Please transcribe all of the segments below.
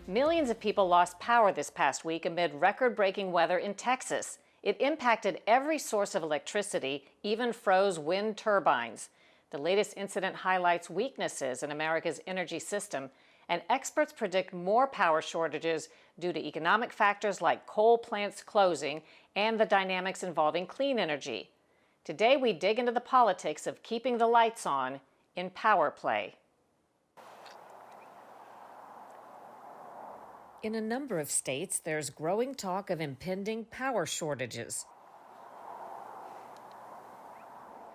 Millions of people lost power this past week amid record-breaking weather in Texas. It impacted every source of electricity, even froze wind turbines. The latest incident highlights weaknesses in America's energy system, and experts predict more power shortages due to economic factors like coal plants closing and the dynamics involving clean energy. Today, we dig into the politics of keeping the lights on in power play. In a number of states, there's growing talk of impending power shortages.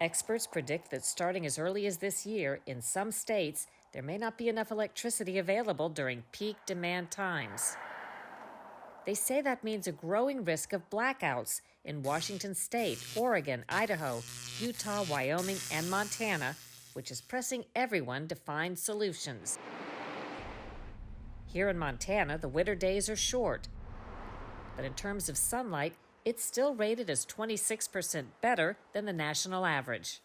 Experts predict that starting as early as this year, in some states, there may not be enough electricity available during peak demand times. They say that means a growing risk of blackouts in Washington state, Oregon, Idaho, Utah, Wyoming, and Montana, which is pressing everyone to find solutions. Here in Montana, the winter days are short, but in terms of sunlight, it's still rated as 26% better than the national average.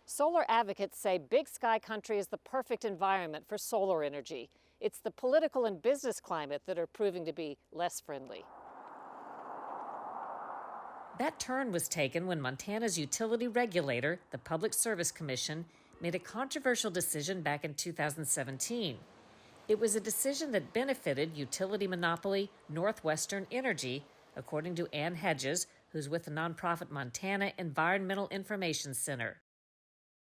Solar advocates say Big Sky Country is the perfect environment for solar energy. It's the political and business climate that are proving to be less friendly. That turn was taken when Montana's utility regulator, the Public Service Commission, made a controversial decision back in 2017. It was a decision that benefited utility monopoly Northwestern Energy, according to Ann Hedges, who's with the nonprofit Montana Environmental Information Center.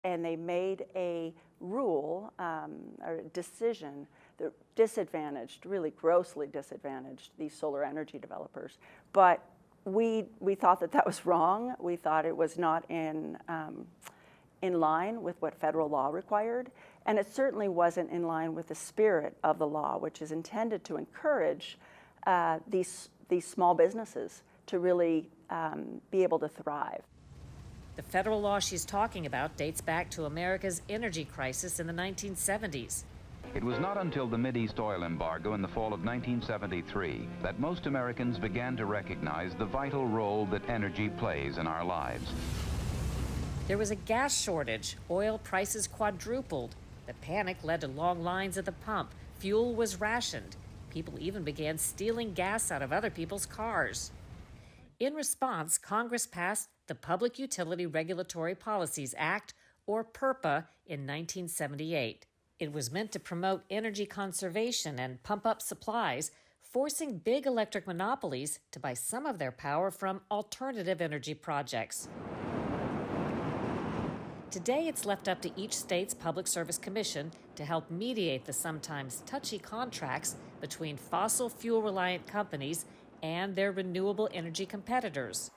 And they made a rule, or a decision that disadvantaged, really grossly disadvantaged, these solar energy developers. But we thought that was wrong. We thought it was not in line with what federal law required. And it certainly wasn't in line with the spirit of the law, which is intended to encourage these small businesses to really be able to thrive. The federal law she's talking about dates back to America's energy crisis in the 1970s. It was not until the Mideast oil embargo in the fall of 1973 that most Americans began to recognize the vital role that energy plays in our lives. There was a gas shortage. Oil prices quadrupled. The panic led to long lines at the pump. Fuel was rationed. People even began stealing gas out of other people's cars. In response, Congress passed the Public Utility Regulatory Policies Act, or PURPA, in 1978. It was meant to promote energy conservation and pump up supplies, forcing big electric monopolies to buy some of their power from alternative energy projects. Today, it's left up to each state's Public Service Commission to help mediate the sometimes touchy contracts between fossil fuel-reliant companies and their renewable energy competitors.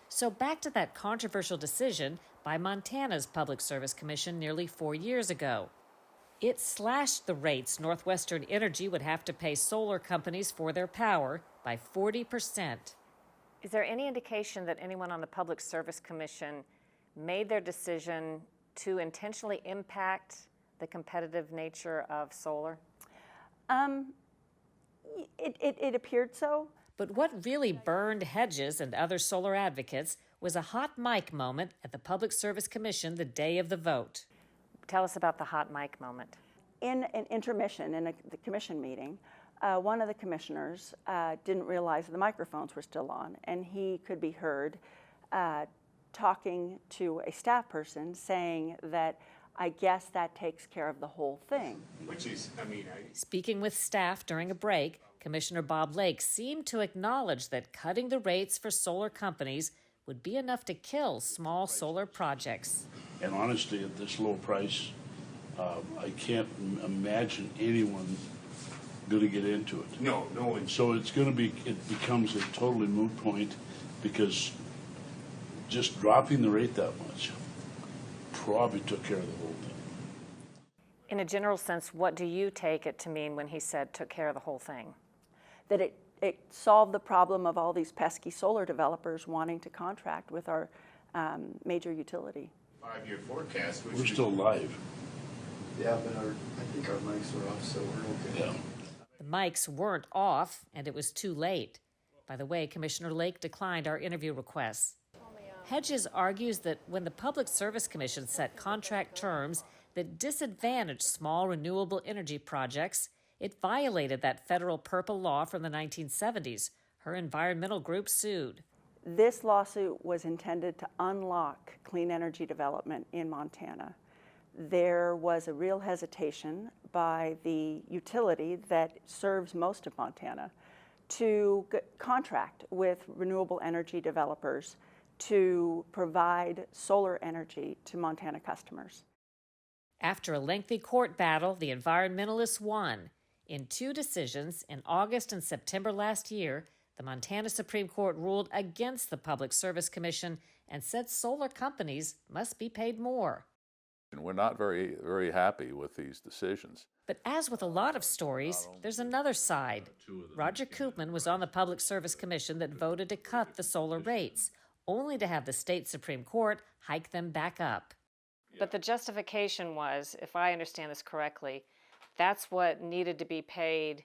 So back to that controversial decision by Montana's Public Service Commission nearly 4 years ago. It slashed the rates Northwestern Energy would have to pay solar companies for their power by 40%. Is there any indication that anyone on the Public Service Commission made their decision to intentionally impact the competitive nature of solar? It appeared so. But what really burned Hedges and other solar advocates was a hot mic moment at the Public Service Commission the day of the vote. Tell us about the hot mic moment. In an intermission in the commission meeting, one of the commissioners didn't realize the microphones were still on, and he could be heard talking to a staff person saying that, "I guess that takes care of the whole thing." Which is, Speaking with staff during a break, Commissioner Bob Lake seemed to acknowledge that cutting the rates for solar companies would be enough to kill small solar projects. And honestly, at this low price, I can't imagine anyone going to get into it. no. And so it becomes a totally moot point, because just dropping the rate that much probably took care of the whole thing. In a general sense, what do you take it to mean when he said took care of the whole thing? That it solved the problem of all these pesky solar developers wanting to contract with our major utility. 5-year forecast. We're still live. Yeah, but I think our mics are off, so we're okay. Yeah. The mics weren't off, and it was too late. By the way, Commissioner Lake declined our interview requests. Hedges argues that when the Public Service Commission set contract terms that disadvantage small renewable energy projects, It violated that federal purple law from the 1970s. Her environmental group sued. This lawsuit was intended to unlock clean energy development in Montana. There was a real hesitation by the utility that serves most of Montana to contract with renewable energy developers to provide solar energy to Montana customers. After a lengthy court battle, the environmentalists won. In 2 decisions, in August and September last year, the Montana Supreme Court ruled against the Public Service Commission and said solar companies must be paid more. And we're not very, very happy with these decisions. But as with a lot of stories, there's another side. Roger Koopman was on the Public Service Commission that voted to cut the solar rates, only to have the state Supreme Court hike them back up. But the justification was, if I understand this correctly, that's what needed to be paid,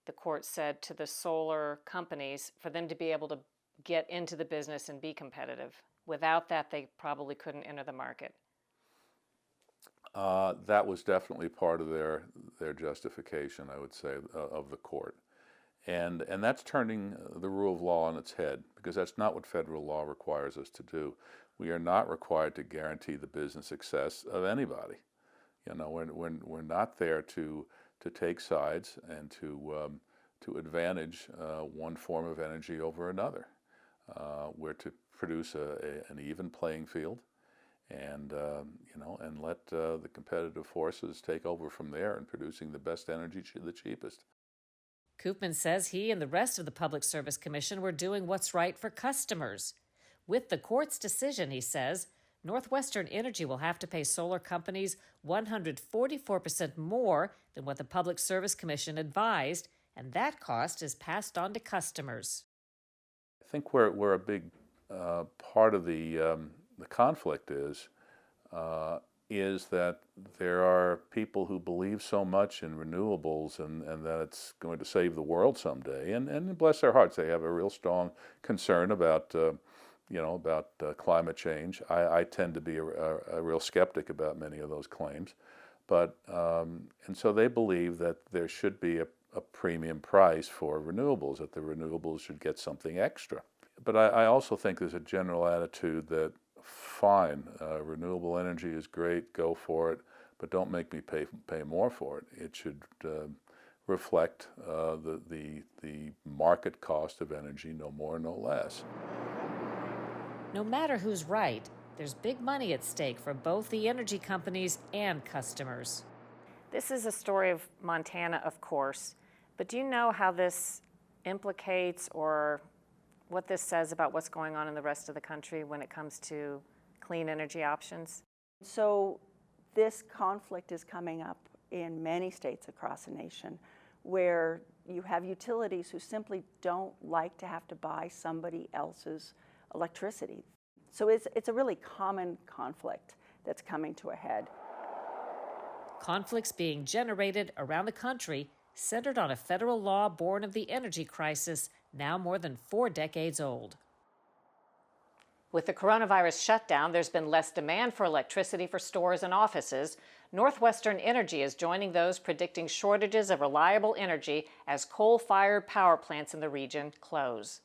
the court said, to the solar companies for them to be able to get into the business and be competitive. Without that, they probably couldn't enter the market. That was definitely part of their justification, I would say, of the court. And that's turning the rule of law on its head, because that's not what federal law requires us to do. We are not required to guarantee the business success of anybody. You know, we're not there to take sides and to advantage one form of energy over another. We're to produce an even playing field, and you know, and let the competitive forces take over from there in producing the best energy, the cheapest. Koopman says he and the rest of the Public Service Commission were doing what's right for customers. With the court's decision, he says, Northwestern Energy will have to pay solar companies 144% more than what the Public Service Commission advised, and that cost is passed on to customers. I think where a big part of the conflict is that there are people who believe so much in renewables and that it's going to save the world someday, and bless their hearts, they have a real strong concern about climate change. I tend to be a real skeptic about many of those claims, but and so they believe that there should be a premium price for renewables, that the renewables should get something extra. But I also think there's a general attitude that, fine, renewable energy is great, go for it, but don't make me pay more for it. It should reflect the market cost of energy, no more, no less. No matter who's right, there's big money at stake for both the energy companies and customers. This is a story of Montana, of course, but do you know how this implicates or what this says about what's going on in the rest of the country when it comes to clean energy options? So this conflict is coming up in many states across the nation where you have utilities who simply don't like to have to buy somebody else's electricity. So it's a really common conflict that's coming to a head. Conflicts being generated around the country centered on a federal law born of the energy crisis, now more than 4 decades old. With the coronavirus shutdown, there's been less demand for electricity for stores and offices. Northwestern Energy is joining those predicting shortages of reliable energy as coal-fired power plants in the region close.